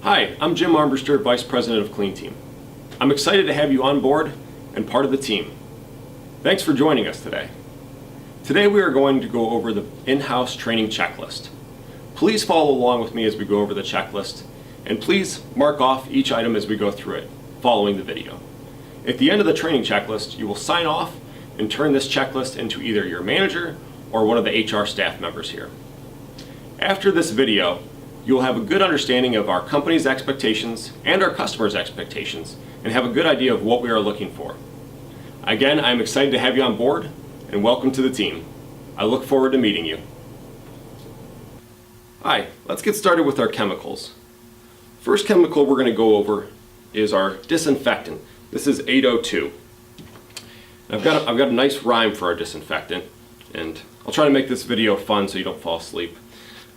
Hi, I'm Jim Armbruster, Vice President of Clean Team. I'm excited to have you on board and part of the team. Thanks for joining us today. Today we are going to go over the in-house training checklist. Please follow along with me as we go over the checklist, and please mark off each item as we go through it, following the video. At the end of the training checklist, you will sign off and turn this checklist into either your manager or one of the HR staff members here. After this video, you will have a good understanding of our company's expectations and our customers' expectations and have a good idea of what we are looking for. Again, I'm excited to have you on board and welcome to the team. I look forward to meeting you. Hi, let's get started with our chemicals. First chemical we're going to go over is our disinfectant. This is 802. I've got a nice rhyme for our disinfectant, and I'll try to make this video fun so you don't fall asleep.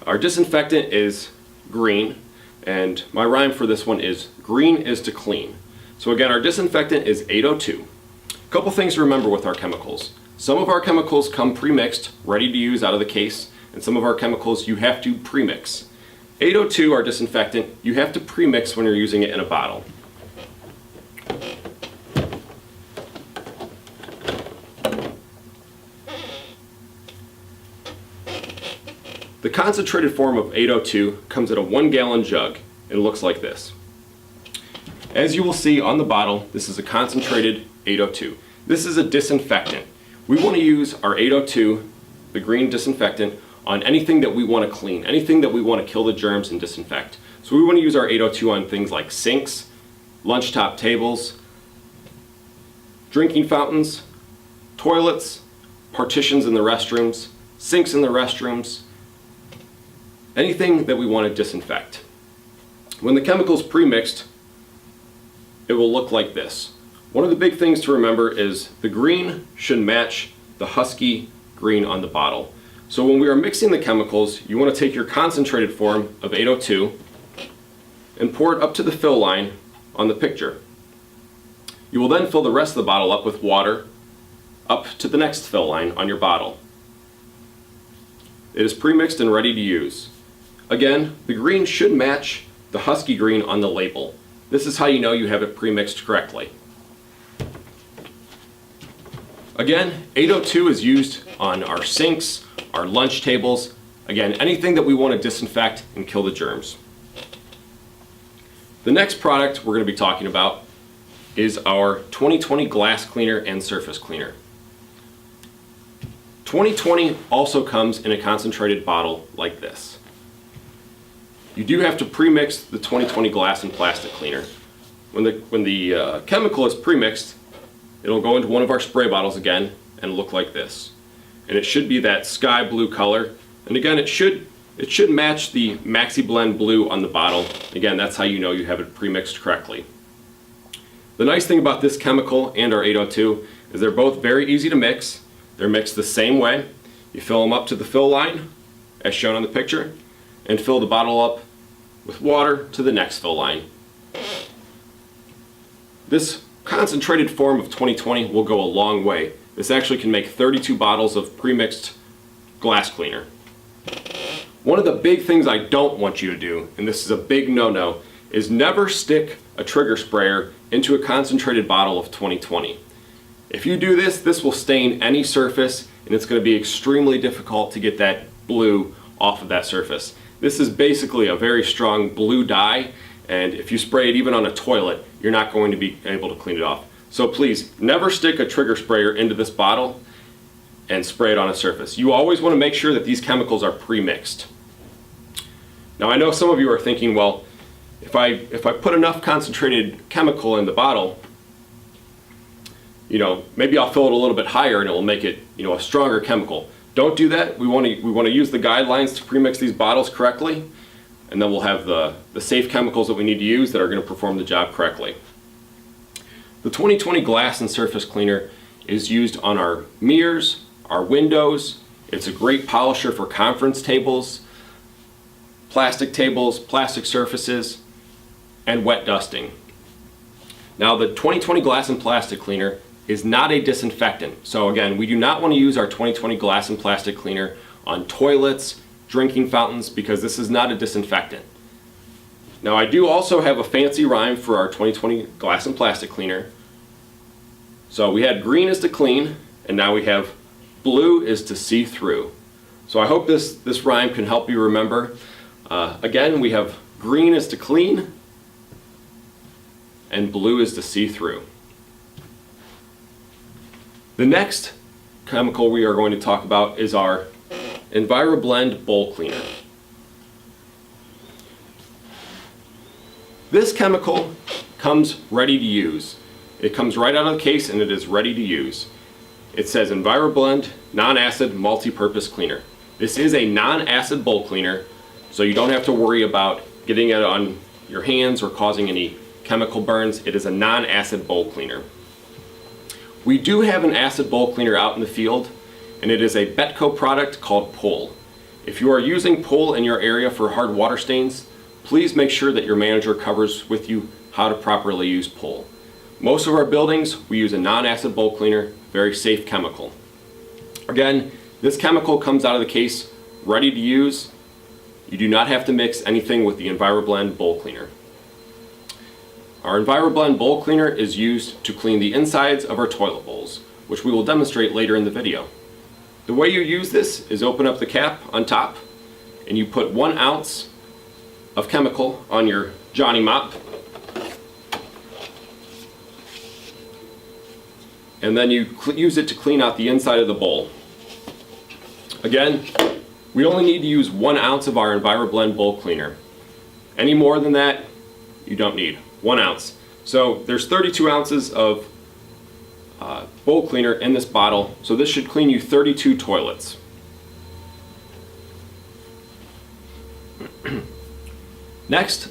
Our disinfectant is green, and my rhyme for this one is green is to clean. So again, our disinfectant is 802. A couple things to remember with our chemicals. Some of our chemicals come pre-mixed, ready to use out of the case, and some of our chemicals you have to pre-mix. 802, our disinfectant, you have to pre-mix when you're using it in a bottle. The concentrated form of 802 comes in a 1-gallon jug and looks like this. As you will see on the bottle, this is a concentrated 802. This is a disinfectant. We want to use our 802, the green disinfectant, on anything that we want to clean, anything that we want to kill the germs and disinfect. So we want to use our 802 on things like sinks, lunch top tables, drinking fountains, toilets, partitions in the restrooms, sinks in the restrooms, anything that we want to disinfect. When the chemical's pre-mixed, it will look like this. One of the big things to remember is the green should match the husky green on the bottle. So when we are mixing the chemicals, you want to take your concentrated form of 802 and pour it up to the fill line on the picture. You will then fill the rest of the bottle up with water up to the next fill line on your bottle. It is pre-mixed and ready to use. Again, the green should match the husky green on the label. This is how you know you have it pre-mixed correctly. Again, 802 is used on our sinks, our lunch tables, again, anything that we want to disinfect and kill the germs. The next product we're going to be talking about is our 2020 glass cleaner and surface cleaner. 2020 also comes in a concentrated bottle like this. You do have to pre-mix the 2020 glass and plastic cleaner. When the chemical is pre-mixed, it'll go into one of our spray bottles again and look like this. And it should be that sky blue color. And again, it should match the Maxi Blend blue on the bottle. Again, that's how you know you have it pre-mixed correctly. The nice thing about this chemical and our 802 is they're both very easy to mix. They're mixed the same way. You fill them up to the fill line, as shown on the picture, and fill the bottle up with water to the next fill line. This concentrated form of 2020 will go a long way. This actually can make 32 bottles of pre-mixed glass cleaner. One of the big things I don't want you to do, and this is a big no-no, is never stick a trigger sprayer into a concentrated bottle of 2020. If you do this, this will stain any surface, and it's going to be extremely difficult to get that blue off of that surface. This is basically a very strong blue dye, and if you spray it even on a toilet, you're not going to be able to clean it off. So please, never stick a trigger sprayer into this bottle and spray it on a surface. You always want to make sure that these chemicals are pre-mixed. Now I know some of you are thinking, well, if I put enough concentrated chemical in the bottle, maybe I'll fill it a little bit higher and it will make it, a stronger chemical. Don't do that. We want to use the guidelines to pre-mix these bottles correctly, and then we'll have the safe chemicals that we need to use that are going to perform the job correctly. The 2020 glass and surface cleaner is used on our mirrors, our windows. It's a great polisher for conference tables, plastic surfaces, and wet dusting. Now the 2020 glass and plastic cleaner is not a disinfectant. So again, we do not want to use our 2020 glass and plastic cleaner on toilets, drinking fountains, because this is not a disinfectant. Now I do also have a fancy rhyme for our 2020 glass and plastic cleaner. So we had green is to clean, and now we have blue is to see through. So I hope this rhyme can help you remember. Again, we have green is to clean, and blue is to see through. The next chemical we are going to talk about is our EnviroBlend bowl cleaner. This chemical comes ready to use. It comes right out of the case and it is ready to use. It says EnviroBlend non-acid multi-purpose cleaner. This is a non-acid bowl cleaner, so you don't have to worry about getting it on your hands or causing any chemical burns. It is a non-acid bowl cleaner. We do have an acid bowl cleaner out in the field, and it is a Betco product called Pull. If you are using Pull in your area for hard water stains, please make sure that your manager covers with you how to properly use Pull. Most of our buildings, we use a non-acid bowl cleaner, very safe chemical. Again, this chemical comes out of the case ready to use. You do not have to mix anything with the EnviroBlend bowl cleaner. Our EnviroBlend bowl cleaner is used to clean the insides of our toilet bowls, which we will demonstrate later in the video. The way you use this is open up the cap on top, and you put 1 ounce of chemical on your Johnny Mop, and then you use it to clean out the inside of the bowl. Again, we only need to use 1 ounce of our EnviroBlend bowl cleaner. Any more than that, you don't need. 1 ounce. So there's 32 ounces of bowl cleaner in this bottle, so this should clean you 32 toilets. Next,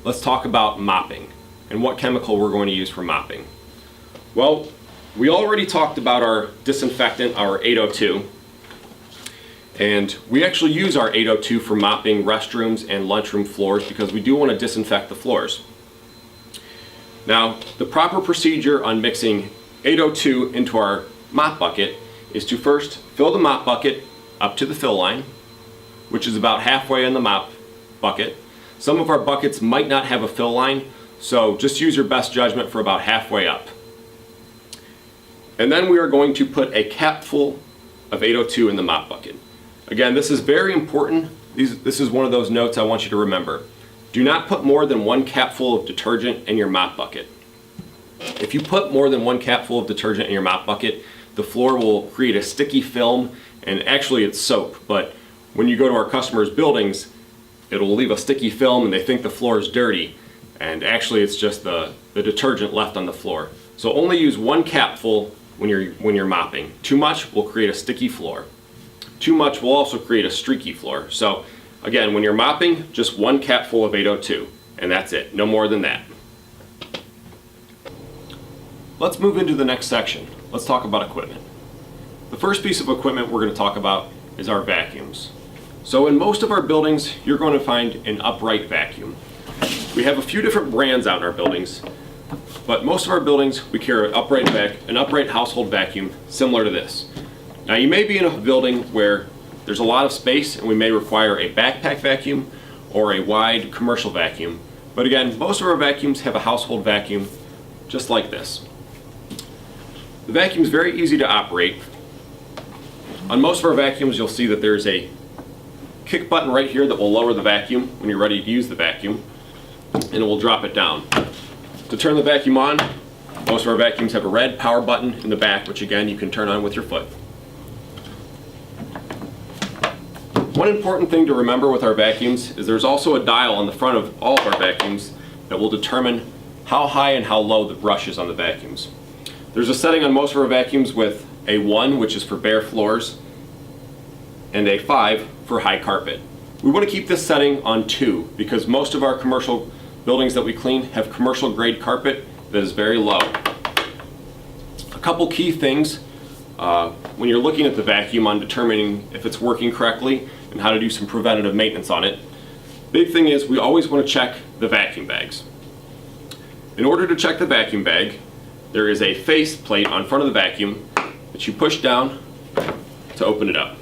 let's talk about mopping and what chemical we're going to use for mopping. Well, we already talked about our disinfectant, our 802, and we actually use our 802 for mopping restrooms and lunchroom floors because we do want to disinfect the floors. Now, the proper procedure on mixing 802 into our mop bucket is to first fill the mop bucket up to the fill line, which is about halfway in the mop bucket. Some of our buckets might not have a fill line, so just use your best judgment for about halfway up. And then we are going to put a capful of 802 in the mop bucket. Again, this is very important. This is one of those notes I want you to remember. Do not put more than 1 capful of detergent in your mop bucket. If you put more than 1 capful of detergent in your mop bucket, the floor will create a sticky film, and actually it's soap, but when you go to our customers' buildings, it'll leave a sticky film and they think the floor is dirty, and actually it's just the detergent left on the floor. So only use 1 capful when you're mopping. Too much will create a sticky floor. Too much will also create a streaky floor. So again, when you're mopping, just 1 capful of 802, and that's it, no more than that. Let's move into the next section. Let's talk about equipment. The first piece of equipment we're going to talk about is our vacuums. So in most of our buildings, you're going to find an upright vacuum. We have a few different brands out in our buildings, but most of our buildings, we carry an upright household vacuum similar to this. Now you may be in a building where there's a lot of space and we may require a backpack vacuum or a wide commercial vacuum. But again, most of our vacuums have a household vacuum just like this. The vacuum is very easy to operate. On most of our vacuums, you'll see that there's a kick button right here that will lower the vacuum when you're ready to use the vacuum, and it will drop it down. To turn the vacuum on, most of our vacuums have a red power button in the back, which again you can turn on with your foot. One important thing to remember with our vacuums is there's also a dial on the front of all of our vacuums that will determine how high and how low the brush is on the vacuums. There's a setting on most of our vacuums with a 1, which is for bare floors, and a 5 for high carpet. We want to keep this setting on 2 because most of our commercial buildings that we clean have commercial grade carpet that is very low. A couple key things when you're looking at the vacuum on determining if it's working correctly and how to do some preventative maintenance on it. Big thing is we always want to check the vacuum bags. In order to check the vacuum bag, there is a face plate on front of the vacuum that you push down to open it up.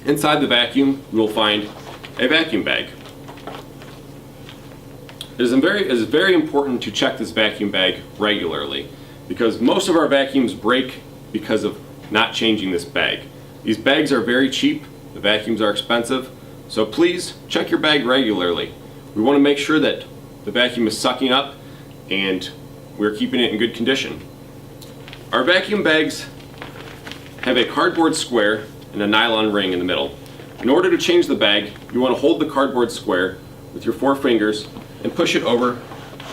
Inside the vacuum, you will find a vacuum bag. It is very important to check this vacuum bag regularly because most of our vacuums break because of not changing this bag. These bags are very cheap, the vacuums are expensive, so please check your bag regularly. We want to make sure that the vacuum is sucking up and we're keeping it in good condition. Our vacuum bags have a cardboard square and a nylon ring in the middle. In order to change the bag, you want to hold the cardboard square with your 4 fingers and push it over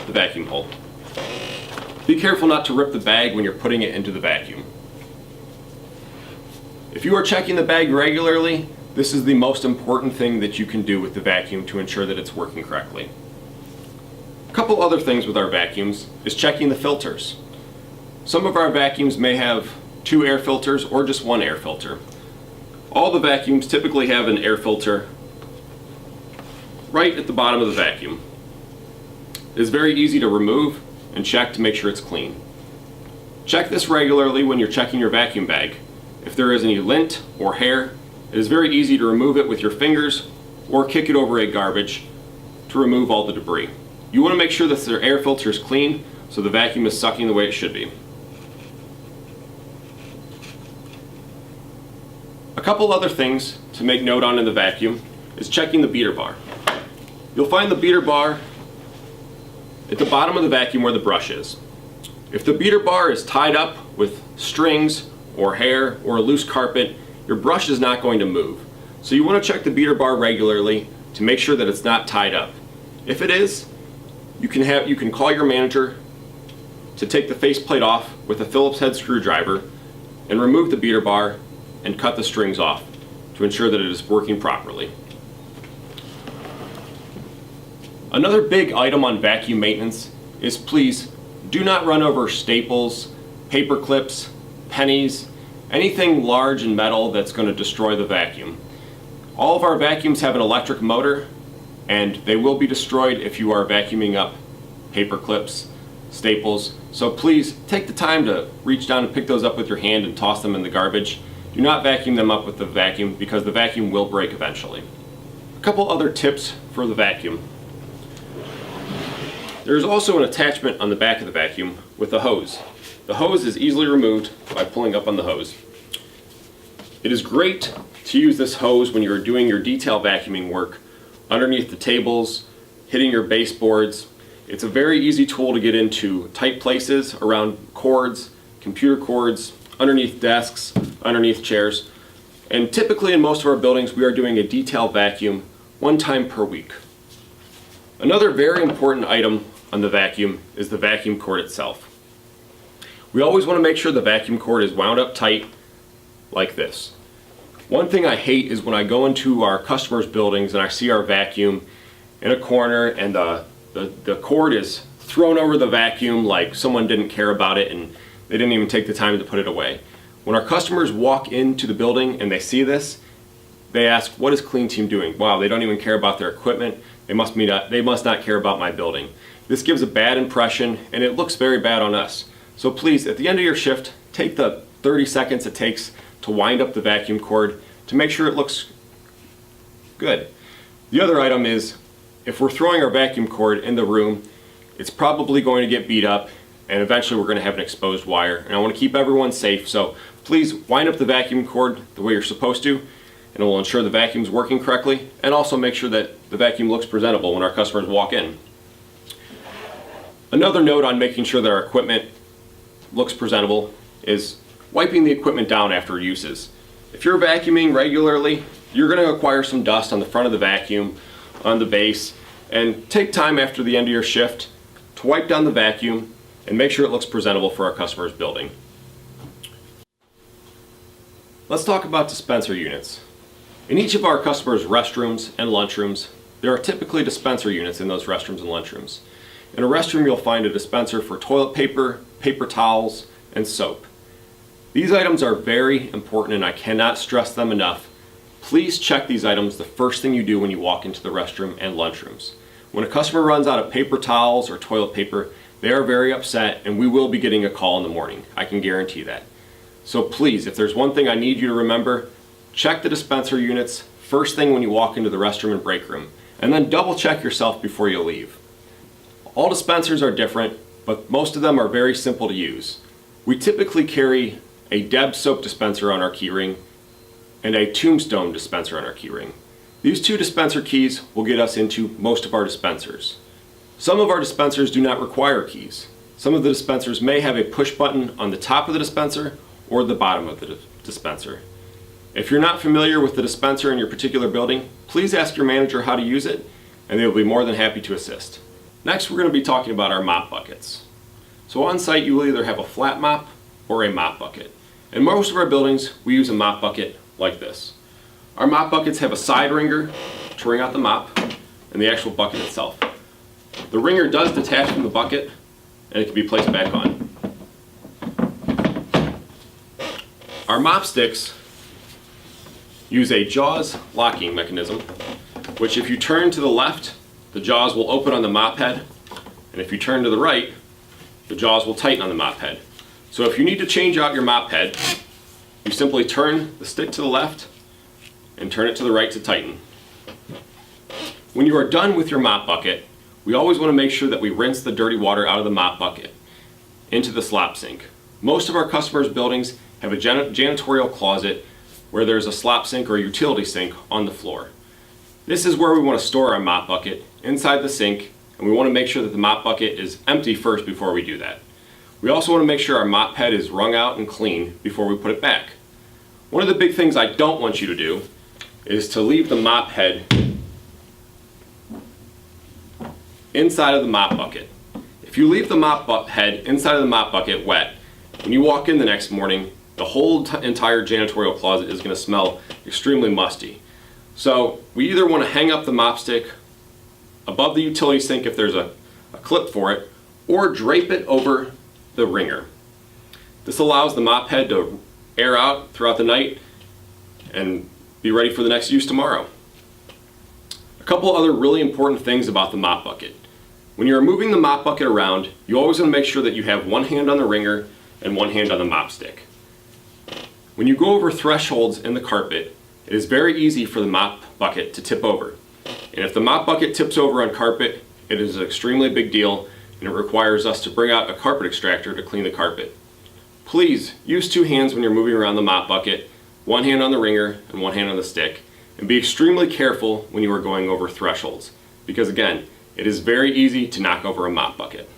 the vacuum hole. Be careful not to rip the bag when you're putting it into the vacuum. If you are checking the bag regularly, this is the most important thing that you can do with the vacuum to ensure that it's working correctly. A couple other things with our vacuums is checking the filters. Some of our vacuums may have 2 air filters or just 1 air filter. All the vacuums typically have an air filter right at the bottom of the vacuum. It is very easy to remove and check to make sure it's clean. Check this regularly when you're checking your vacuum bag. If there is any lint or hair, it is very easy to remove it with your fingers or kick it over a garbage to remove all the debris. You want to make sure that their air filter is clean so the vacuum is sucking the way it should be. A couple other things to make note on in the vacuum is checking the beater bar. You'll find the beater bar at the bottom of the vacuum where the brush is. If the beater bar is tied up with strings or hair or a loose carpet, your brush is not going to move. So you want to check the beater bar regularly to make sure that it's not tied up. If it is, you can call your manager to take the faceplate off with a Phillips head screwdriver and remove the beater bar and cut the strings off to ensure that it is working properly. Another big item on vacuum maintenance is please do not run over staples, paper clips, pennies, anything large and metal that's going to destroy the vacuum. All of our vacuums have an electric motor and they will be destroyed if you are vacuuming up paper clips, staples. So please take the time to reach down and pick those up with your hand and toss them in the garbage. Do not vacuum them up with the vacuum because the vacuum will break eventually. A couple other tips for the vacuum. There is also an attachment on the back of the vacuum with a hose. The hose is easily removed by pulling up on the hose. It is great to use this hose when you are doing your detail vacuuming work underneath the tables, hitting your baseboards. It's a very easy tool to get into tight places around cords, computer cords, underneath desks, underneath chairs. And typically in most of our buildings we are doing a detail vacuum 1 time per week. Another very important item on the vacuum is the vacuum cord itself. We always want to make sure the vacuum cord is wound up tight like this. One thing I hate is when I go into our customers' buildings and I see our vacuum in a corner and the cord is thrown over the vacuum like someone didn't care about it and they didn't even take the time to put it away. When our customers walk into the building and they see this, they ask, what is Clean Team doing? Wow, they don't even care about their equipment. They must not care about my building. This gives a bad impression and it looks very bad on us. So please, at the end of your shift, take the 30 seconds it takes to wind up the vacuum cord to make sure it looks good. The other item is, if we're throwing our vacuum cord in the room, it's probably going to get beat up and eventually we're going to have an exposed wire. And I want to keep everyone safe, so please wind up the vacuum cord the way you're supposed to, and it will ensure the vacuum's working correctly and also make sure that the vacuum looks presentable when our customers walk in. Another note on making sure that our equipment looks presentable is wiping the equipment down after uses. If you're vacuuming regularly, you're going to acquire some dust on the front of the vacuum, on the base, and take time after the end of your shift to wipe down the vacuum and make sure it looks presentable for our customer's building. Let's talk about dispenser units. In each of our customers' restrooms and lunchrooms, there are typically dispenser units in those restrooms and lunchrooms. In a restroom, you'll find a dispenser for toilet paper, paper towels, and soap. These items are very important and I cannot stress them enough. Please check these items the first thing you do when you walk into the restroom and lunchrooms. When a customer runs out of paper towels or toilet paper, they are very upset and we will be getting a call in the morning. I can guarantee that. So please, if there's one thing I need you to remember, check the dispenser units first thing when you walk into the restroom and break room, and then double check yourself before you leave. All dispensers are different, but most of them are very simple to use. We typically carry a Deb soap dispenser on our keyring and a Tombstone dispenser on our keyring. These two dispenser keys will get us into most of our dispensers. Some of our dispensers do not require keys. Some of the dispensers may have a push button on the top of the dispenser or the bottom of the dispenser. If you're not familiar with the dispenser in your particular building, please ask your manager how to use it, and they will be more than happy to assist. Next, we're going to be talking about our mop buckets. So on site, you will either have a flat mop or a mop bucket. In most of our buildings, we use a mop bucket like this. Our mop buckets have a side wringer to wring out the mop and the actual bucket itself. The wringer does detach from the bucket and it can be placed back on. Our mop sticks use a jaws locking mechanism, which if you turn to the left, the jaws will open on the mop head, and if you turn to the right, the jaws will tighten on the mop head. So if you need to change out your mop head, you simply turn the stick to the left and turn it to the right to tighten. When you are done with your mop bucket, we always want to make sure that we rinse the dirty water out of the mop bucket into the slop sink. Most of our customers' buildings have a janitorial closet where there's a slop sink or a utility sink on the floor. This is where we want to store our mop bucket, inside the sink, and we want to make sure that the mop bucket is empty first before we do that. We also want to make sure our mop head is wrung out and clean before we put it back. One of the big things I don't want you to do is to leave the mop head inside of the mop bucket. If you leave the mop head inside of the mop bucket wet, when you walk in the next morning, the whole entire janitorial closet is going to smell extremely musty. So we either want to hang up the mop stick above the utility sink if there's a clip for it, or drape it over the wringer. This allows the mop head to air out throughout the night and be ready for the next use tomorrow. A couple other really important things about the mop bucket. When you're moving the mop bucket around, you always want to make sure that you have one hand on the wringer and one hand on the mop stick. When you go over thresholds in the carpet, it is very easy for the mop bucket to tip over. And if the mop bucket tips over on carpet, it is an extremely big deal and it requires us to bring out a carpet extractor to clean the carpet. Please use two hands when you're moving around the mop bucket, one hand on the wringer and one hand on the stick, and be extremely careful when you are going over thresholds, because again, it is very easy to knock over a mop bucket.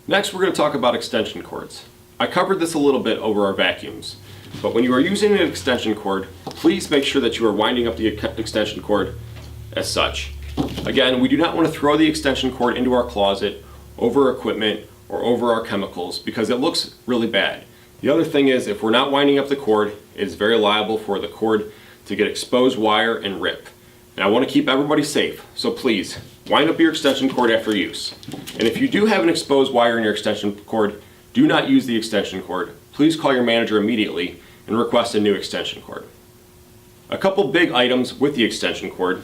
Next, we're going to talk about extension cords. I covered this a little bit over our vacuums, but when you are using an extension cord, please make sure that you are winding up the extension cord as such. Again, we do not want to throw the extension cord into our closet, over equipment, or over our chemicals because it looks really bad. The other thing is, if we're not winding up the cord, it is very liable for the cord to get exposed wire and rip. And I want to keep everybody safe, so please wind up your extension cord after use. And if you do have an exposed wire in your extension cord, do not use the extension cord. Please call your manager immediately and request a new extension cord. A couple big items with the extension cord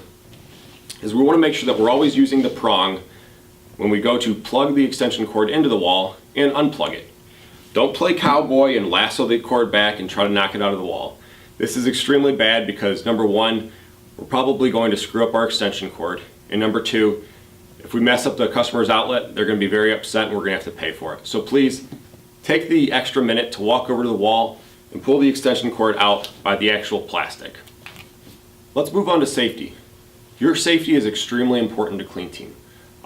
is we want to make sure that we're always using the prong when we go to plug the extension cord into the wall and unplug it. Don't play cowboy and lasso the cord back and try to knock it out of the wall. This is extremely bad because number one, we're probably going to screw up our extension cord, and number two, if we mess up the customer's outlet, they're going to be very upset and we're going to have to pay for it. So please take the extra minute to walk over to the wall and pull the extension cord out by the actual plastic. Let's move on to safety. Your safety is extremely important to Clean Team.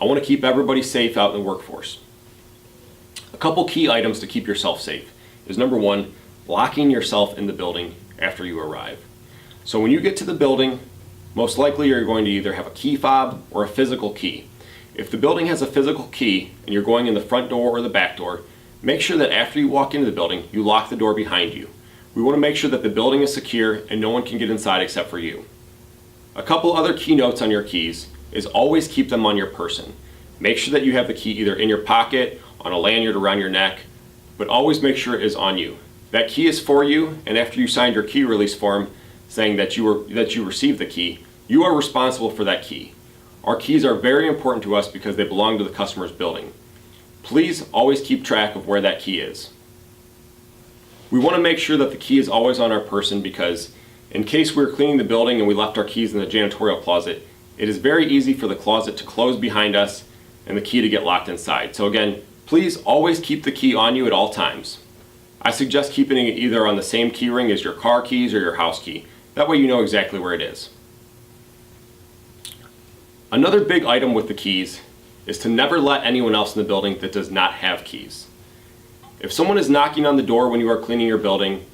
I want to keep everybody safe out in the workforce. A couple key items to keep yourself safe is number one, locking yourself in the building after you arrive. So when you get to the building, most likely you're going to either have a key fob or a physical key. If the building has a physical key and you're going in the front door or the back door, make sure that after you walk into the building, you lock the door behind you. We want to make sure that the building is secure and no one can get inside except for you. A couple other key notes on your keys is always keep them on your person. Make sure that you have the key either in your pocket, on a lanyard around your neck, but always make sure it is on you. That key is for you, and after you signed your key release form saying that you received the key, you are responsible for that key. Our keys are very important to us because they belong to the customer's building. Please always keep track of where that key is. We want to make sure that the key is always on our person because in case we're cleaning the building and we left our keys in the janitorial closet, it is very easy for the closet to close behind us and the key to get locked inside. So again, please always keep the key on you at all times. I suggest keeping it either on the same key ring as your car keys or your house key. That way you know exactly where it is. Another big item with the keys is to never let anyone else in the building that does not have keys. If someone is knocking on the door when you are cleaning your building,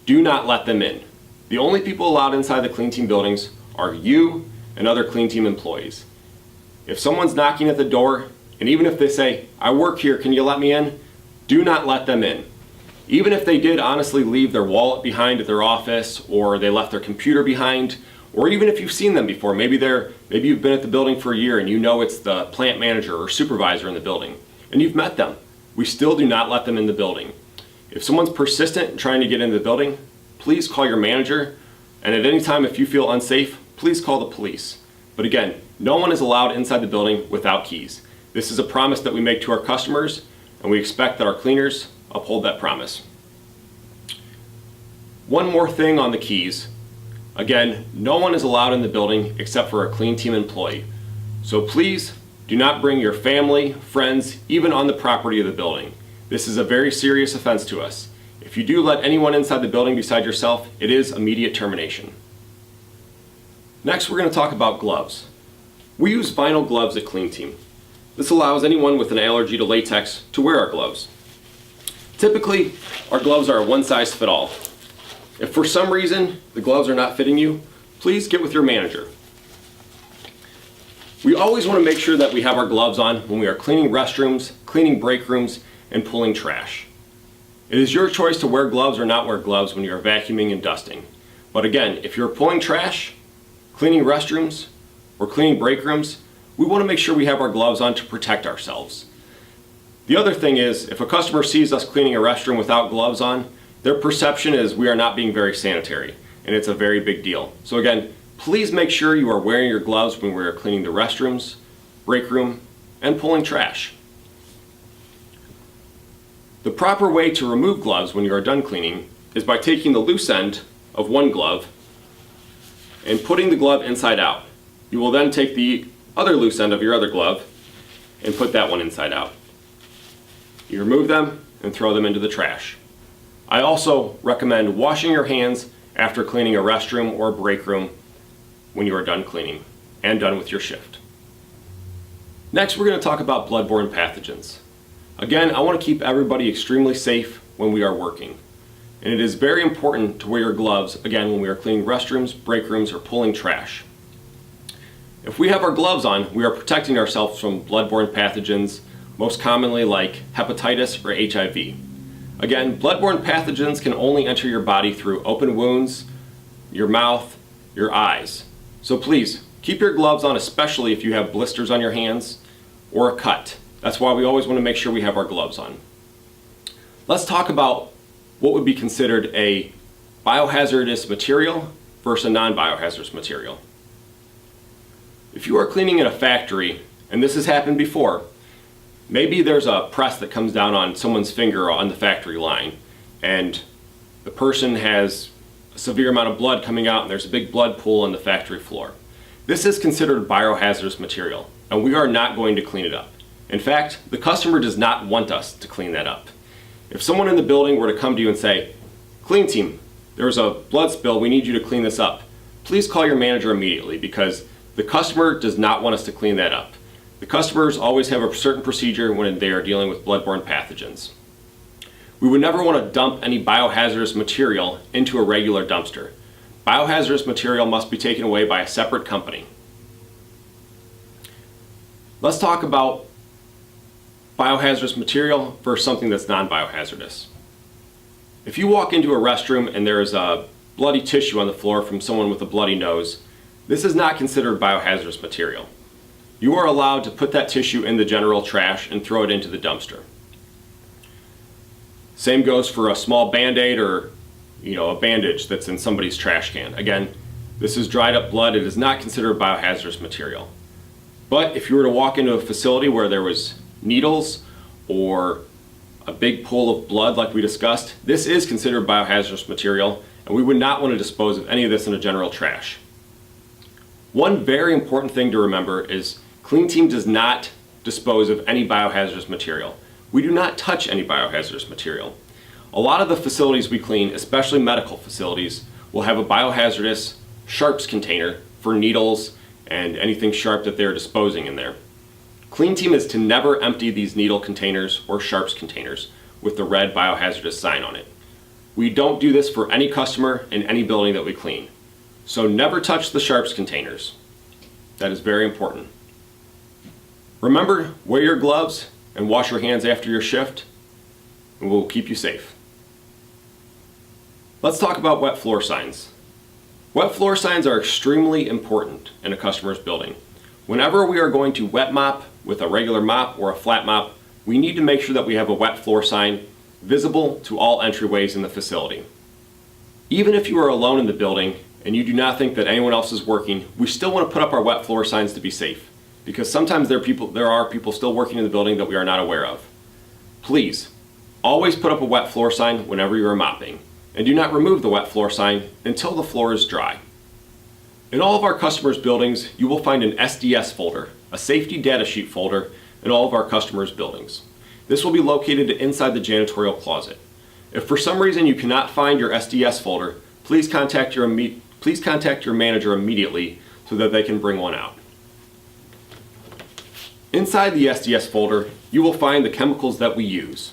do not let them in. The only people allowed inside the Clean Team buildings are you and other Clean Team employees. If someone's knocking at the door, and even if they say, "I work here, can you let me in?" do not let them in. Even if they did honestly leave their wallet behind at their office, or they left their computer behind, or even if you've seen them before, maybe you've been at the building for a year and you know it's the plant manager or supervisor in the building, and you've met them, we still do not let them in the building. If someone's persistent in trying to get into the building, please call your manager, and at any time if you feel unsafe, please call the police. But again, no one is allowed inside the building without keys. This is a promise that we make to our customers, and we expect that our cleaners uphold that promise. One more thing on the keys. Again, no one is allowed in the building except for a Clean Team employee. So please do not bring your family, friends, even on the property of the building. This is a very serious offense to us. If you do let anyone inside the building beside yourself, it is immediate termination. Next, we're going to talk about gloves. We use vinyl gloves at Clean Team. This allows anyone with an allergy to latex to wear our gloves. Typically, our gloves are a one-size-fits-all. If for some reason the gloves are not fitting you, please get with your manager. We always want to make sure that we have our gloves on when we are cleaning restrooms, cleaning break rooms, and pulling trash. It is your choice to wear gloves or not wear gloves when you are vacuuming and dusting. But again, if you're pulling trash, cleaning restrooms, or cleaning break rooms, we want to make sure we have our gloves on to protect ourselves. The other thing is, if a customer sees us cleaning a restroom without gloves on, their perception is we are not being very sanitary, and it's a very big deal. So again, please make sure you are wearing your gloves when we are cleaning the restrooms, break room, and pulling trash. The proper way to remove gloves when you are done cleaning is by taking the loose end of one glove and putting the glove inside out. You will then take the other loose end of your other glove and put that one inside out. You remove them and throw them into the trash. I also recommend washing your hands after cleaning a restroom or a break room when you are done cleaning and done with your shift. Next, we're going to talk about bloodborne pathogens. Again, I want to keep everybody extremely safe when we are working. And it is very important to wear your gloves, again, when we are cleaning restrooms, break rooms, or pulling trash. If we have our gloves on, we are protecting ourselves from bloodborne pathogens, most commonly like hepatitis or HIV. Again, bloodborne pathogens can only enter your body through open wounds, your mouth, your eyes. So please, keep your gloves on, especially if you have blisters on your hands or a cut. That's why we always want to make sure we have our gloves on. Let's talk about what would be considered a biohazardous material versus a non-biohazardous material. If you are cleaning in a factory, and this has happened before, maybe there's a press that comes down on someone's finger on the factory line, and the person has a severe amount of blood coming out and there's a big blood pool on the factory floor. This is considered biohazardous material, and we are not going to clean it up. In fact, the customer does not want us to clean that up. If someone in the building were to come to you and say, "Clean Team, there's a blood spill, we need you to clean this up," please call your manager immediately, because the customer does not want us to clean that up. The customers always have a certain procedure when they are dealing with bloodborne pathogens. We would never want to dump any biohazardous material into a regular dumpster. Biohazardous material must be taken away by a separate company. Let's talk about biohazardous material versus something that's non-biohazardous. If you walk into a restroom and there is a bloody tissue on the floor from someone with a bloody nose, this is not considered biohazardous material. You are allowed to put that tissue in the general trash and throw it into the dumpster. Same goes for a small Band-Aid or a bandage that's in somebody's trash can. Again, this is dried up blood. It is not considered biohazardous material. But if you were to walk into a facility where there was needles or a big pool of blood like we discussed, this is considered biohazardous material, and we would not want to dispose of any of this in a general trash. One very important thing to remember is Clean Team does not dispose of any biohazardous material. We do not touch any biohazardous material. A lot of the facilities we clean, especially medical facilities, will have a biohazardous sharps container for needles and anything sharp that they're disposing in there. Clean Team is to never empty these needle containers or sharps containers with the red biohazardous sign on it. We don't do this for any customer in any building that we clean. So never touch the sharps containers. That is very important. Remember, wear your gloves and wash your hands after your shift, and we'll keep you safe. Let's talk about wet floor signs. Wet floor signs are extremely important in a customer's building. Whenever we are going to wet mop with a regular mop or a flat mop, we need to make sure that we have a wet floor sign visible to all entryways in the facility. Even if you are alone in the building and you do not think that anyone else is working, we still want to put up our wet floor signs to be safe, because sometimes there are people still working in the building that we are not aware of. Please, always put up a wet floor sign whenever you are mopping, and do not remove the wet floor sign until the floor is dry. In all of our customers' buildings, you will find an SDS folder, a safety data sheet folder, in all of our customers' buildings. This will be located inside the janitorial closet. If for some reason you cannot find your SDS folder, please contact your manager immediately so that they can bring one out. Inside the SDS folder, you will find the chemicals that we use.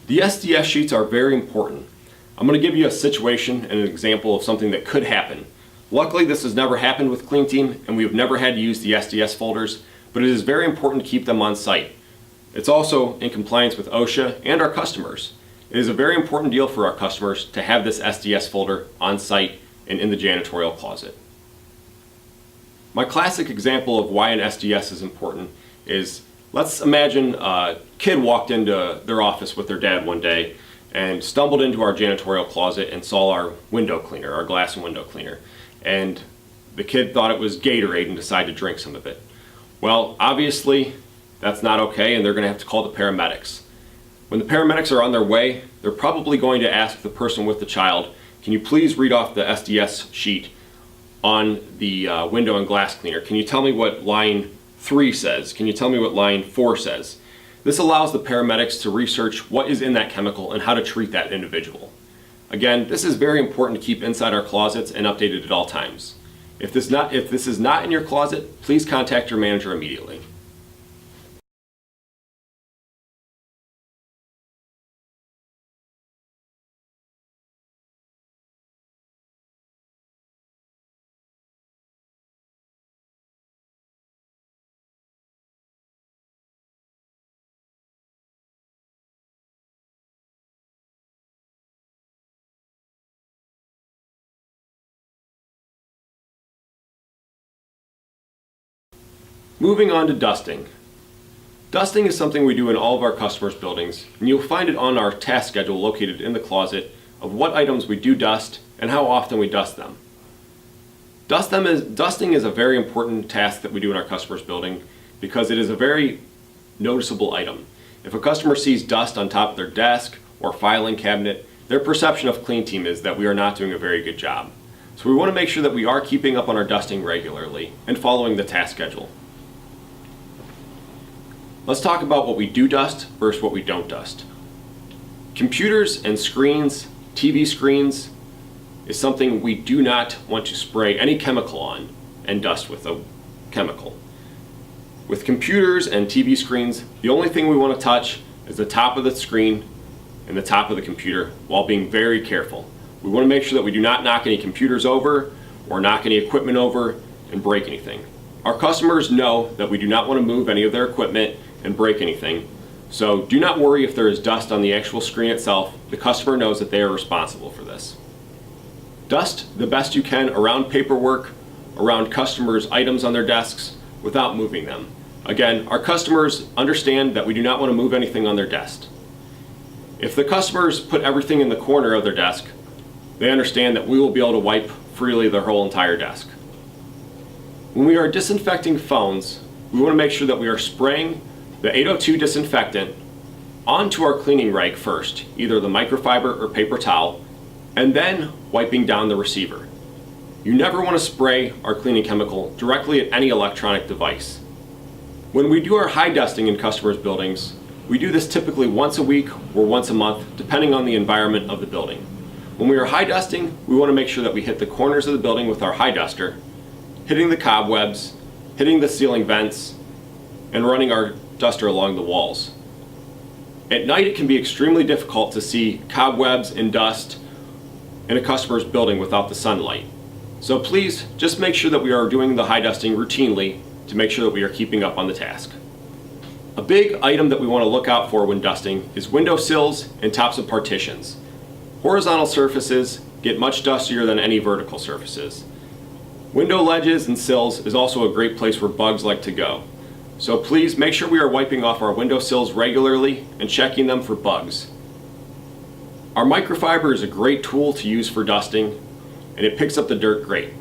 The SDS sheets are very important. I'm going to give you a situation and an example of something that could happen. Luckily, this has never happened with Clean Team, and we have never had to use the SDS folders, but it is very important to keep them on site. It's also in compliance with OSHA and our customers. It is a very important deal for our customers to have this SDS folder on site and in the janitorial closet. My classic example of why an SDS is important is, let's imagine a kid walked into their office with their dad one day and stumbled into our janitorial closet and saw our window cleaner, our glass and window cleaner. And the kid thought it was Gatorade and decided to drink some of it. Well, obviously, that's not okay, and they're going to have to call the paramedics. When the paramedics are on their way, they're probably going to ask the person with the child, can you please read off the SDS sheet on the window and glass cleaner? Can you tell me what line 3 says? Can you tell me what line 4 says? This allows the paramedics to research what is in that chemical and how to treat that individual. Again, this is very important to keep inside our closets and updated at all times. If this is not in your closet, please contact your manager immediately. Moving on to dusting. Dusting is something we do in all of our customers' buildings, and you'll find it on our task schedule located in the closet of what items we do dust and how often we dust them. Dusting is a very important task that we do in our customers' building because it is a very noticeable item. If a customer sees dust on top of their desk or filing cabinet, their perception of Clean Team is that we are not doing a very good job. So we want to make sure that we are keeping up on our dusting regularly and following the task schedule. Let's talk about what we do dust versus what we don't dust. Computers and screens, TV screens, is something we do not want to spray any chemical on and dust with a chemical. With computers and TV screens, the only thing we want to touch is the top of the screen and the top of the computer while being very careful. We want to make sure that we do not knock any computers over or knock any equipment over and break anything. Our customers know that we do not want to move any of their equipment and break anything. So do not worry if there is dust on the actual screen itself. The customer knows that they are responsible for this. Dust the best you can around paperwork, around customers' items on their desks without moving them. Again, our customers understand that we do not want to move anything on their desk. If the customers put everything in the corner of their desk, they understand that we will be able to wipe freely their whole entire desk. When we are disinfecting phones, we want to make sure that we are spraying the 802 disinfectant onto our cleaning rag first, either the microfiber or paper towel, and then wiping down the receiver. You never want to spray our cleaning chemical directly at any electronic device. When we do our high dusting in customers' buildings, we do this typically once a week or once a month, depending on the environment of the building. When we are high dusting, we want to make sure that we hit the corners of the building with our high duster, hitting the cobwebs, hitting the ceiling vents, and running our duster along the walls. At night, it can be extremely difficult to see cobwebs and dust in a customer's building without the sunlight. So please just make sure that we are doing the high dusting routinely to make sure that we are keeping up on the task. A big item that we want to look out for when dusting is window sills and tops of partitions. Horizontal surfaces get much dustier than any vertical surfaces. Window ledges and sills is also a great place where bugs like to go. So please make sure we are wiping off our window sills regularly and checking them for bugs. Our microfiber is a great tool to use for dusting, and it picks up the dirt great.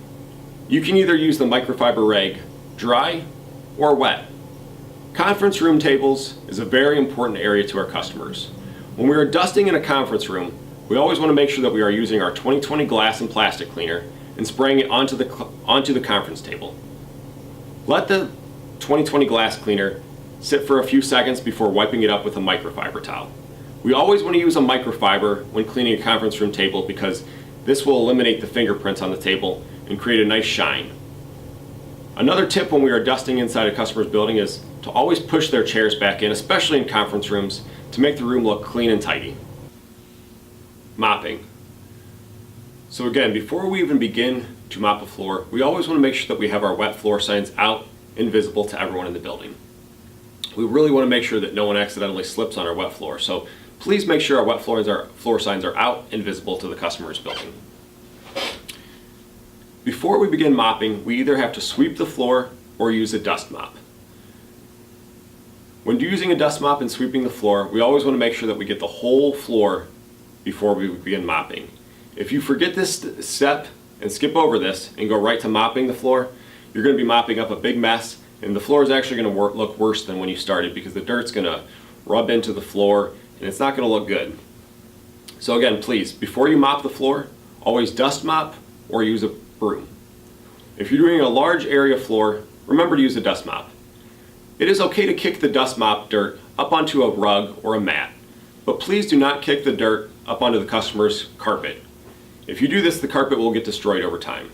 You can either use the microfiber rag dry or wet. Conference room tables is a very important area to our customers. When we are dusting in a conference room, we always want to make sure that we are using our 2020 glass and plastic cleaner and spraying it onto the conference table. Let the 2020 glass cleaner sit for a few seconds before wiping it up with a microfiber towel. We always want to use a microfiber when cleaning a conference room table because this will eliminate the fingerprints on the table and create a nice shine. Another tip when we are dusting inside a customer's building is to always push their chairs back in, especially in conference rooms, to make the room look clean and tidy. Mopping. So again, before we even begin to mop a floor, we always want to make sure that we have our wet floor signs out and visible to everyone in the building. We really want to make sure that no one accidentally slips on our wet floor, so please make sure our wet floor signs are out and visible to the customer's building. Before we begin mopping, we either have to sweep the floor or use a dust mop. When using a dust mop and sweeping the floor, we always want to make sure that we get the whole floor before we begin mopping. If you forget this step and skip over this and go right to mopping the floor, you're going to be mopping up a big mess, and the floor is actually going to look worse than when you started because the dirt's going to rub into the floor and it's not going to look good. So again, please, before you mop the floor, always dust mop or use a broom. If you're doing a large area floor, remember to use a dust mop. It is okay to kick the dust mop dirt up onto a rug or a mat, but please do not kick the dirt up onto the customer's carpet. If you do this, the carpet will get destroyed over time.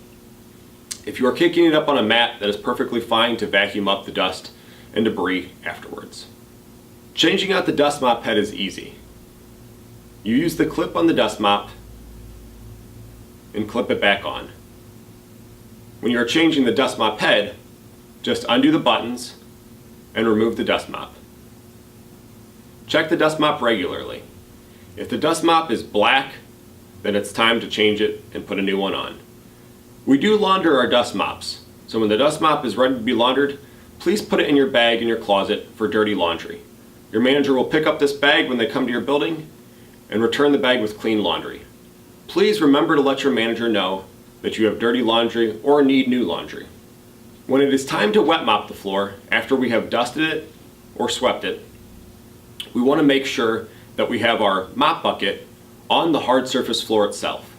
If you are kicking it up on a mat, that is perfectly fine to vacuum up the dust and debris afterwards. Changing out the dust mop head is easy. You use the clip on the dust mop and clip it back on. When you are changing the dust mop head, just undo the buttons and remove the dust mop. Check the dust mop regularly. If the dust mop is black, then it's time to change it and put a new one on. We do launder our dust mops, so when the dust mop is ready to be laundered, please put it in your bag in your closet for dirty laundry. Your manager will pick up this bag when they come to your building and return the bag with clean laundry. Please remember to let your manager know that you have dirty laundry or need new laundry. When it is time to wet mop the floor, after we have dusted it or swept it, we want to make sure that we have our mop bucket on the hard surface floor itself.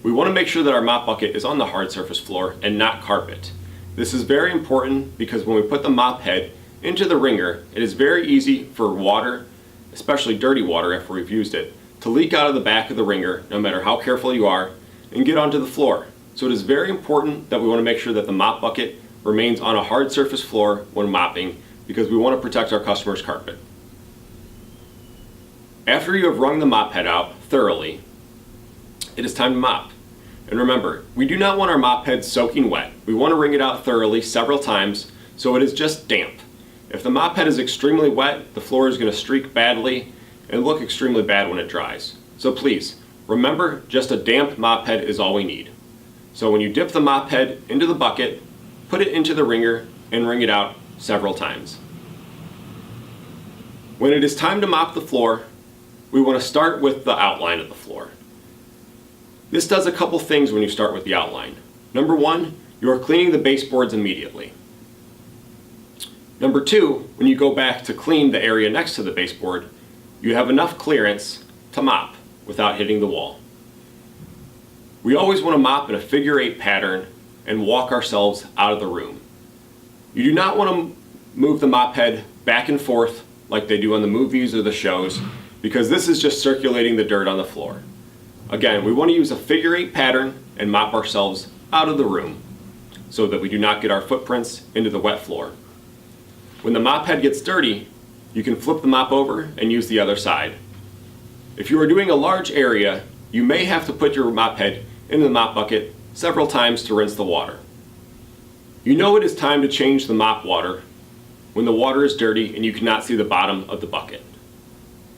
We want to make sure that our mop bucket is on the hard surface floor and not carpet. This is very important because when we put the mop head into the wringer, it is very easy for water, especially dirty water after we've used it, to leak out of the back of the wringer, no matter how careful you are, and get onto the floor. So it is very important that we want to make sure that the mop bucket remains on a hard surface floor when mopping because we want to protect our customer's carpet. After you have wrung the mop head out thoroughly, it is time to mop. And remember, we do not want our mop head soaking wet. We want to wring it out thoroughly several times so it is just damp. If the mop head is extremely wet, the floor is going to streak badly and look extremely bad when it dries. So please, remember, just a damp mop head is all we need. So when you dip the mop head into the bucket, put it into the wringer and wring it out several times. When it is time to mop the floor, we want to start with the outline of the floor. This does a couple things when you start with the outline. Number one, you are cleaning the baseboards immediately. Number two, when you go back to clean the area next to the baseboard, you have enough clearance to mop without hitting the wall. We always want to mop in a figure-8 pattern and walk ourselves out of the room. You do not want to move the mop head back and forth like they do on the movies or the shows, because this is just circulating the dirt on the floor. Again, we want to use a figure-8 pattern and mop ourselves out of the room so that we do not get our footprints into the wet floor. When the mop head gets dirty, you can flip the mop over and use the other side. If you are doing a large area, you may have to put your mop head into the mop bucket several times to rinse the water. You know it is time to change the mop water when the water is dirty and you cannot see the bottom of the bucket.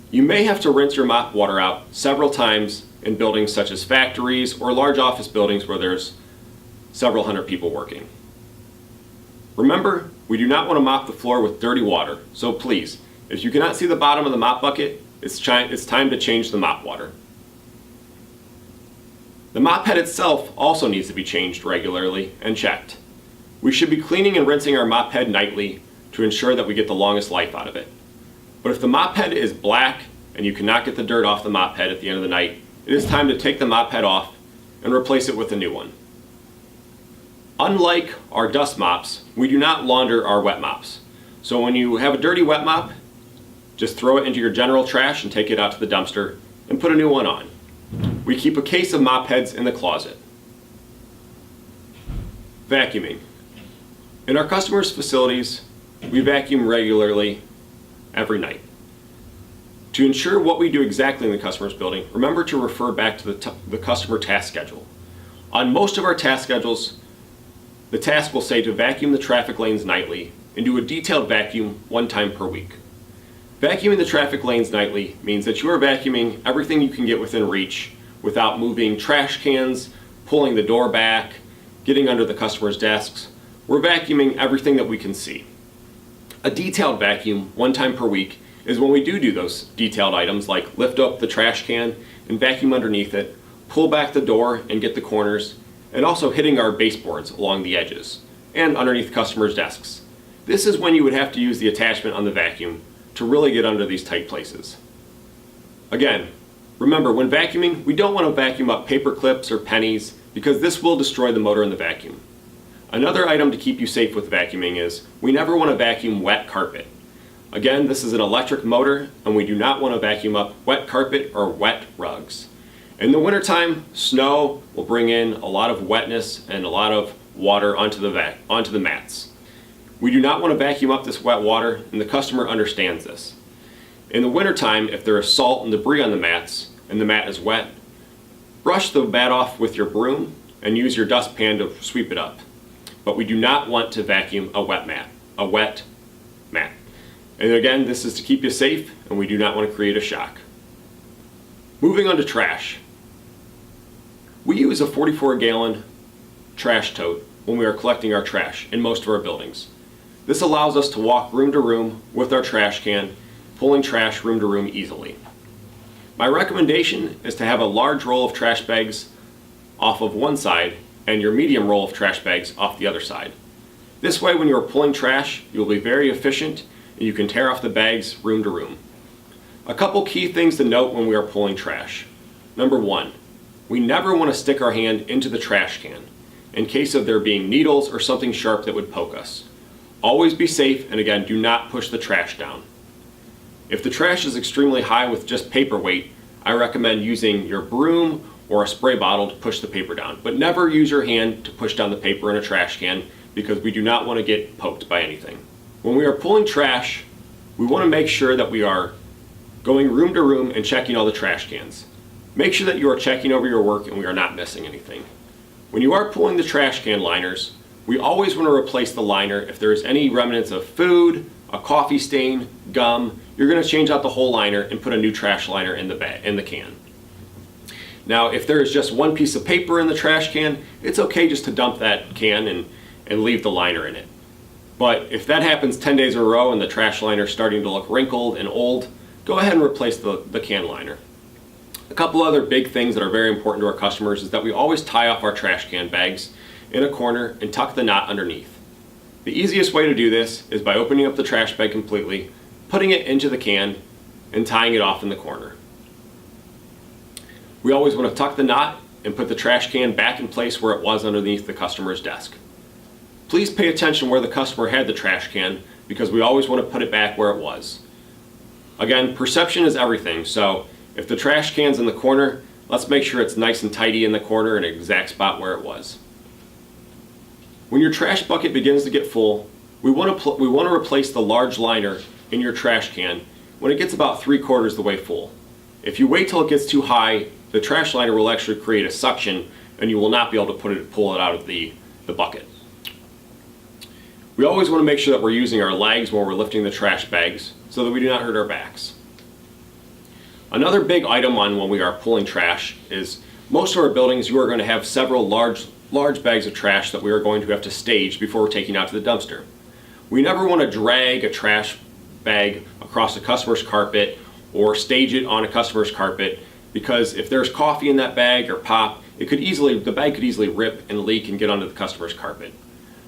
You may have to rinse your mop water out several times in buildings such as factories or large office buildings where there's several hundred people working. Remember, we do not want to mop the floor with dirty water, so please, if you cannot see the bottom of the mop bucket, it's time to change the mop water. The mop head itself also needs to be changed regularly and checked. We should be cleaning and rinsing our mop head nightly to ensure that we get the longest life out of it. But if the mop head is black and you cannot get the dirt off the mop head at the end of the night, it is time to take the mop head off and replace it with a new one. Unlike our dust mops, we do not launder our wet mops. So when you have a dirty wet mop, just throw it into your general trash and take it out to the dumpster and put a new one on. We keep a case of mop heads in the closet. Vacuuming. In our customers' facilities, we vacuum regularly every night. To ensure what we do exactly in the customer's building, remember to refer back to the customer task schedule. On most of our task schedules, the task will say to vacuum the traffic lanes nightly and do a detailed vacuum one time per week. Vacuuming the traffic lanes nightly means that you are vacuuming everything you can get within reach without moving trash cans, pulling the door back, getting under the customer's desks. We're vacuuming everything that we can see. A detailed vacuum one time per week is when we do those detailed items like lift up the trash can and vacuum underneath it, pull back the door and get the corners, and also hitting our baseboards along the edges and underneath customers' desks. This is when you would have to use the attachment on the vacuum to really get under these tight places. Again, remember when vacuuming, we don't want to vacuum up paper clips or pennies because this will destroy the motor in the vacuum. Another item to keep you safe with vacuuming is we never want to vacuum wet carpet. Again, this is an electric motor and we do not want to vacuum up wet carpet or wet rugs. In the wintertime, snow will bring in a lot of wetness and a lot of water onto the mats. We do not want to vacuum up this wet water, and the customer understands this. In the wintertime, if there is salt and debris on the mats and the mat is wet, brush the mat off with your broom and use your dustpan to sweep it up. But we do not want to vacuum a wet mat. And again, this is to keep you safe, and we do not want to create a shock. Moving on to trash. We use a 44-gallon trash tote when we are collecting our trash in most of our buildings. This allows us to walk room to room with our trash can, pulling trash room to room easily. My recommendation is to have a large roll of trash bags off of one side and your medium roll of trash bags off the other side. This way, when you are pulling trash, you will be very efficient and you can tear off the bags room to room. A couple key things to note when we are pulling trash. Number one, we never want to stick our hand into the trash can in case of there being needles or something sharp that would poke us. Always be safe, and again, do not push the trash down. If the trash is extremely high with just paper weight, I recommend using your broom or a spray bottle to push the paper down, but never use your hand to push down the paper in a trash can because we do not want to get poked by anything. When we are pulling trash, we want to make sure that we are going room to room and checking all the trash cans. Make sure that you are checking over your work and we are not missing anything. When you are pulling the trash can liners, we always want to replace the liner if there is any remnants of food, a coffee stain, gum. You're going to change out the whole liner and put a new trash liner in the can. Now, if there is just one piece of paper in the trash can, it's okay just to dump that can and leave the liner in it. But if that happens 10 days in a row and the trash liner is starting to look wrinkled and old, go ahead and replace the can liner. A couple other big things that are very important to our customers is that we always tie off our trash can bags in a corner and tuck the knot underneath. The easiest way to do this is by opening up the trash bag completely, putting it into the can, and tying it off in the corner. We always want to tuck the knot and put the trash can back in place where it was underneath the customer's desk. Please pay attention where the customer had the trash can, because we always want to put it back where it was. Again, perception is everything, so if the trash can's in the corner, let's make sure it's nice and tidy in the corner in an exact spot where it was. When your trash bucket begins to get full, we want to replace the large liner in your trash can when it gets about 3/4 the way full. If you wait till it gets too high, the trash liner will actually create a suction and you will not be able to pull it out of the bucket. We always want to make sure that we're using our legs when we're lifting the trash bags so that we do not hurt our backs. Another big item on when we are pulling trash is most of our buildings you are going to have several large bags of trash that we are going to have to stage before we're taking out to the dumpster. We never want to drag a trash bag across a customer's carpet or stage it on a customer's carpet, because if there's coffee in that bag or pop, the bag could easily rip and leak and get onto the customer's carpet.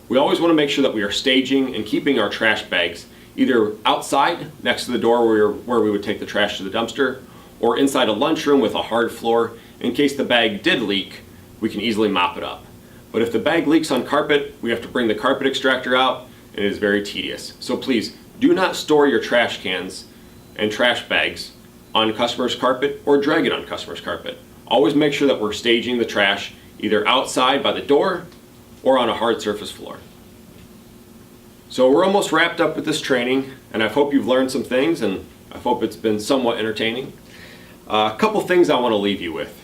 We always want to make sure that we are staging and keeping our trash bags either outside next to the door where we would take the trash to the dumpster, or inside a lunchroom with a hard floor. In case the bag did leak, we can easily mop it up. But if the bag leaks on carpet, we have to bring the carpet extractor out, and it is very tedious. So please, do not store your trash cans and trash bags on customer's carpet or drag it on customer's carpet. Always make sure that we're staging the trash either outside by the door or on a hard surface floor. So we're almost wrapped up with this training, and I hope you've learned some things, and I hope it's been somewhat entertaining. A couple things I want to leave you with.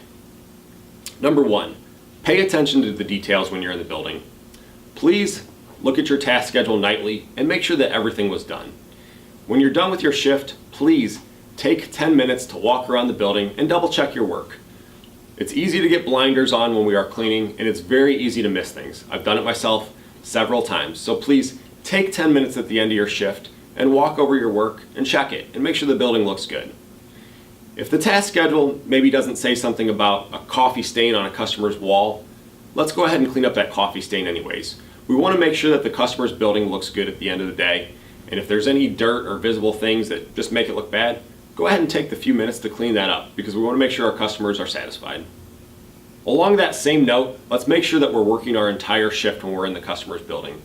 Number one, pay attention to the details when you're in the building. Please look at your task schedule nightly and make sure that everything was done. When you're done with your shift, please take 10 minutes to walk around the building and double check your work. It's easy to get blinders on when we are cleaning, and it's very easy to miss things. I've done it myself several times. So please take 10 minutes at the end of your shift and walk over your work and check it and make sure the building looks good. If the task schedule maybe doesn't say something about a coffee stain on a customer's wall, let's go ahead and clean up that coffee stain anyways. We want to make sure that the customer's building looks good at the end of the day, and if there's any dirt or visible things that just make it look bad, go ahead and take the few minutes to clean that up, because we want to make sure our customers are satisfied. Along that same note, let's make sure that we're working our entire shift when we're in the customer's building.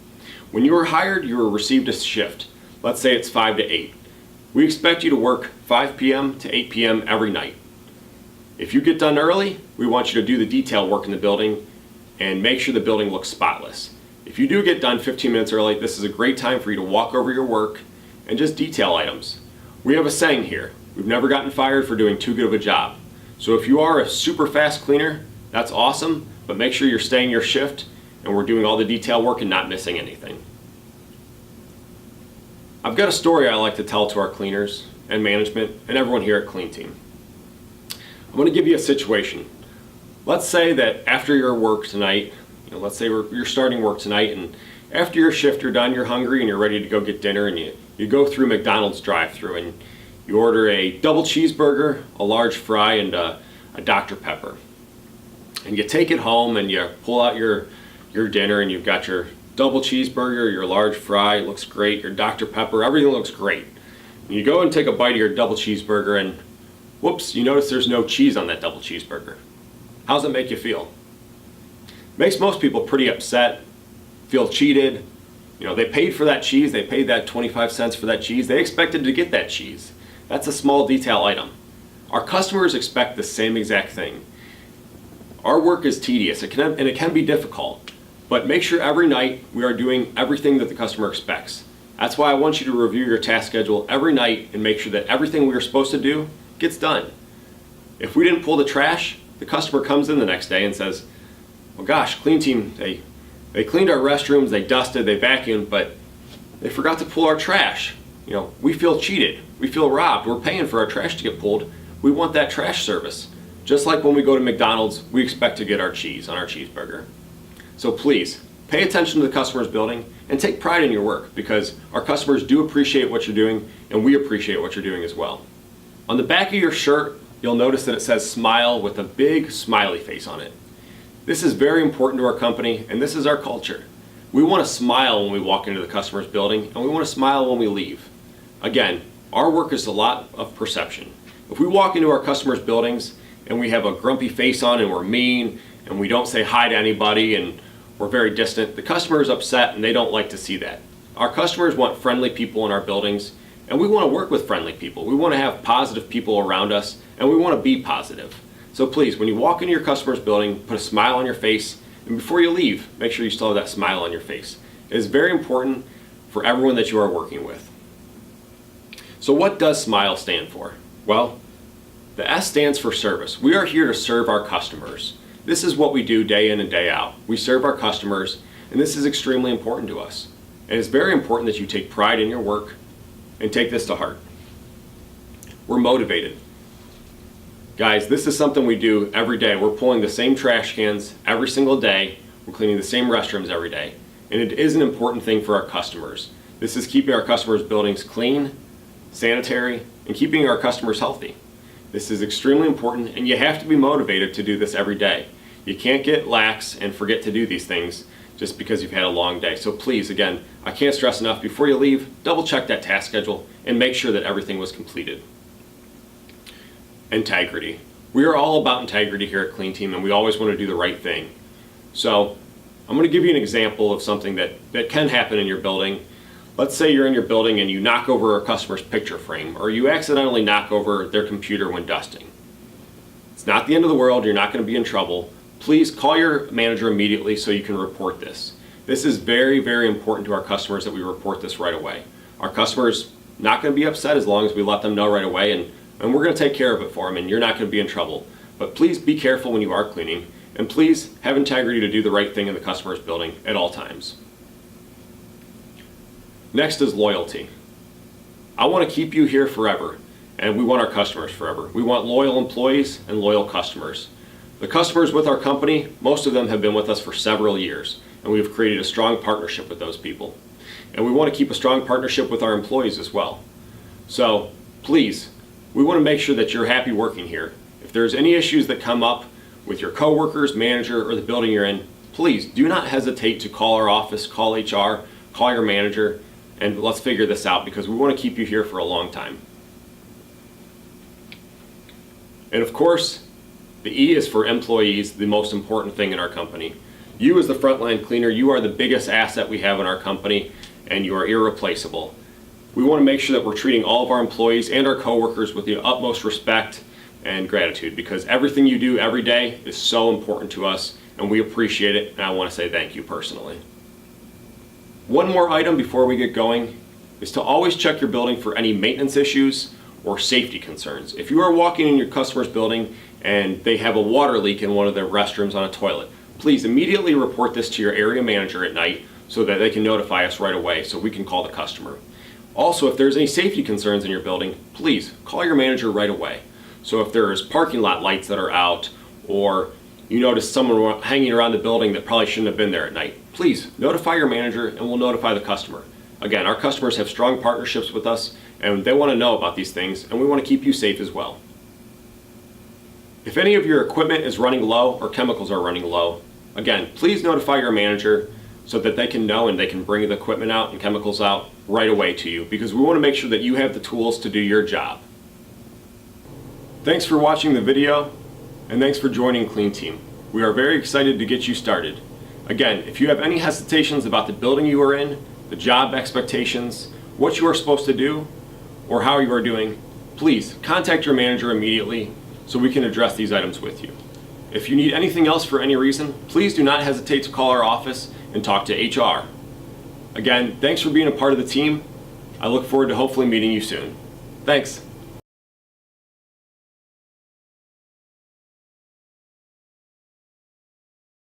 When you were hired, you were received a shift. Let's say it's 5 to 8. We expect you to work 5 p.m. to 8 p.m. every night. If you get done early, we want you to do the detail work in the building and make sure the building looks spotless. If you do get done 15 minutes early, this is a great time for you to walk over your work and just detail items. We have a saying here: we've never gotten fired for doing too good of a job. So if you are a super fast cleaner, that's awesome, but make sure you're staying your shift and we're doing all the detail work and not missing anything. I've got a story I like to tell to our cleaners and management and everyone here at Clean Team. I'm going to give you a situation. Let's say that after your work tonight, let's say you're starting work tonight, and after your shift you're done, you're hungry and you're ready to go get dinner, and you go through McDonald's drive-thru and you order a double cheeseburger, a large fry, and a Dr. Pepper. And you take it home and you pull out your dinner, and you've got your double cheeseburger, your large fry, it looks great, your Dr. Pepper, everything looks great. And you go and take a bite of your double cheeseburger and whoops, you notice there's no cheese on that double cheeseburger. How does it make you feel? Makes most people pretty upset, feel cheated. They paid for that cheese, they paid that 25 cents for that cheese, they expected to get that cheese. That's a small detail item. Our customers expect the same exact thing. Our work is tedious, and it can be difficult, but make sure every night we are doing everything that the customer expects. That's why I want you to review your task schedule every night and make sure that everything we are supposed to do gets done. If we didn't pull the trash, the customer comes in the next day and says, well gosh, Clean Team, they cleaned our restrooms, they dusted, they vacuumed, but they forgot to pull our trash. We feel cheated, we feel robbed, we're paying for our trash to get pulled, we want that trash service. Just like when we go to McDonald's, we expect to get our cheese on our cheeseburger. So please, pay attention to the customer's building and take pride in your work, because our customers do appreciate what you're doing and we appreciate what you're doing as well. On the back of your shirt, you'll notice that it says smile with a big smiley face on it. This is very important to our company, and this is our culture. We want to smile when we walk into the customer's building, and we want to smile when we leave. Again, our work is a lot of perception. If we walk into our customers' buildings and we have a grumpy face on and we're mean and we don't say hi to anybody and we're very distant, the customer is upset and they don't like to see that. Our customers want friendly people in our buildings, and we want to work with friendly people. We want to have positive people around us, and we want to be positive. So please, when you walk into your customer's building, put a smile on your face, and before you leave, make sure you still have that smile on your face. It is very important for everyone that you are working with. So what does SMILE stand for? Well, the S stands for service. We are here to serve our customers. This is what we do day in and day out. We serve our customers, and this is extremely important to us. And it's very important that you take pride in your work and take this to heart. We're motivated. Guys, this is something we do every day. We're pulling the same trash cans every single day. We're cleaning the same restrooms every day. And it is an important thing for our customers. This is keeping our customers' buildings clean, sanitary, and keeping our customers healthy. This is extremely important, and you have to be motivated to do this every day. You can't get lax and forget to do these things just because you've had a long day. So please, again, I can't stress enough, before you leave, double check that task schedule and make sure that everything was completed. Integrity. We are all about integrity here at Clean Team, and we always want to do the right thing. So I'm going to give you an example of something that can happen in your building. Let's say you're in your building and you knock over a customer's picture frame, or you accidentally knock over their computer when dusting. It's not the end of the world. You're not going to be in trouble. Please call your manager immediately so you can report this. This is very, very important to our customers that we report this right away. Our customers not going to be upset as long as we let them know right away, and we're going to take care of it for them, and you're not going to be in trouble. But please be careful when you are cleaning, and please have integrity to do the right thing in the customer's building at all times. Next is loyalty. I want to keep you here forever, and we want our customers forever. We want loyal employees and loyal customers. The customers with our company, most of them have been with us for several years, and we've created a strong partnership with those people. And we want to keep a strong partnership with our employees as well. So please, we want to make sure that you're happy working here. If there's any issues that come up with your coworkers, manager, or the building you're in, please do not hesitate to call our office, call HR, call your manager, and let's figure this out, because we want to keep you here for a long time. And of course, the E is for employees, the most important thing in our company. You as the frontline cleaner, you are the biggest asset we have in our company, and you are irreplaceable. We want to make sure that we're treating all of our employees and our coworkers with the utmost respect and gratitude, because everything you do every day is so important to us, and we appreciate it, and I want to say thank you personally. One more item before we get going is to always check your building for any maintenance issues or safety concerns. If you are walking in your customer's building and they have a water leak in one of their restrooms on a toilet, please immediately report this to your area manager at night so that they can notify us right away so we can call the customer. Also, if there's any safety concerns in your building, please call your manager right away. So if there's parking lot lights that are out, or you notice someone hanging around the building that probably shouldn't have been there at night, please notify your manager and we'll notify the customer. Again, our customers have strong partnerships with us and they want to know about these things, and we want to keep you safe as well. If any of your equipment is running low or chemicals are running low, again, please notify your manager so that they can know and they can bring the equipment out and chemicals out right away to you, because we want to make sure that you have the tools to do your job. Thanks for watching the video, and thanks for joining Clean Team. We are very excited to get you started. Again, if you have any hesitations about the building you are in, the job expectations, what you are supposed to do, or how you are doing, please contact your manager immediately so we can address these items with you. If you need anything else for any reason, please do not hesitate to call our office and talk to HR. Again, thanks for being a part of the team. I look forward to hopefully meeting you soon. Thanks.